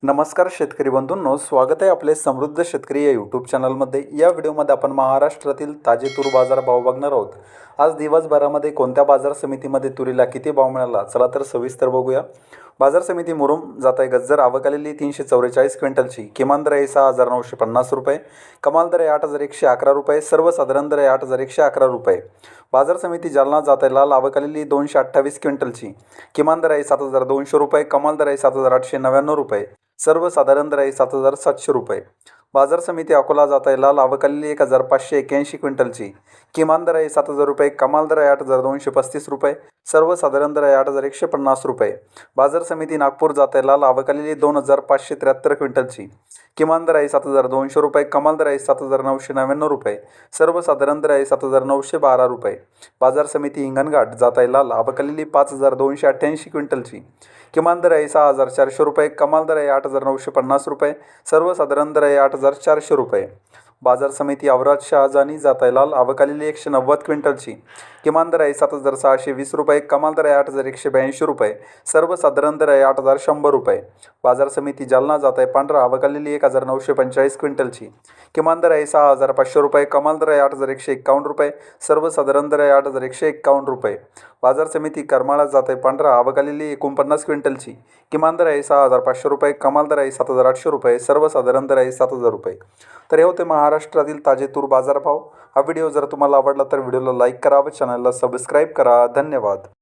नमस्कार शेतकरी बंधूंनो, स्वागत आहे आपले समृद्ध शेतकरी या यूट्यूब चॅनलमध्ये। या व्हिडिओमध्ये आपण महाराष्ट्रातील ताजे तूर बाजार भाव बघणार आहोत। आज दिवसभरामध्ये कोणत्या बाजार समितीमध्ये तुरीला किती भाव मिळाला, चला तर सविस्तर बघूया। बाजार समिती मुरुम जात आहे गज्जर, आवक आलेली 344 क्विंटलची। किमान दर आहे 6,950 रुपये, कमाल दर आहे 8,111 रुपये, सर्वसाधारण दर आहे 8,111 रुपये। बाजार समिती जालना जात आहे लाल, आवक आलेली 228 क्विंटलची। किमान दर आहे 7,200 रुपये, कमाल दर आहे 7,899 रुपये, सर्वसाधारण दर आहे 7,700 रुपये। बाजार समिती अकोला जात आहे लाल, आवक आलेली 1,581 क्विंटलची। किमान दर आहे 7,000 रुपये, कमाल दर आहे 8,235 रुपये, सर्वसाधारण दर आहे 8,150 रुपये। बाजार समिती नागपूर जात आहे लाल, आवक आलेली 2,573 क्विंटलची। किमान दर आहे 7,200 रुपये, कमाल दर आहे 7,999 रुपये, सर्वसाधारण दर आहे 7,912 रुपये। बाजार समिती हिंगणघाट जात आहे लाल, आवक आलेली 5,288 क्विंटलची। किमान दर आहे 6,400 रुपये, कमाल दर आहे 8,950 रुपये, सर्वसाधारण दर आहे 8,400 रुपये। बाजार समिती औराद शहाजानी जात आहे लाल, आवक आलेली 190 क्विंटलची। किमान दर आहे 7,620 रुपये, कमाल दर आहे 8,182 रुपये, सर्वसाधारण दर आहे 8,100 रुपये। बाजार समिती जालना जात आहे पांढरा, आवक आलेली 1,945 क्विंटलची। किमान दर आहे 6,500 रुपये, कमाल दर आहे 8,151 रुपये, सर्वसाधारण दर आहे 8,151 रुपये। बाजार समिती करमाळा जात आहे पांढरा, आवक आलेली 49 क्विंटलची। किमान दर आहे 6,500 रुपये, कमाल दर आहे 7,800 रुपये, सर्वसाधारण दर आहे 7,000 रुपये। तर हे होते महाराष्ट्रातील ताजे तूर बाजारभाव। हा व्हिडिओ जर तुम्हाला आवडला तर व्हिडिओला लाईक करा व चॅनलला सबस्क्राईब करा। धन्यवाद।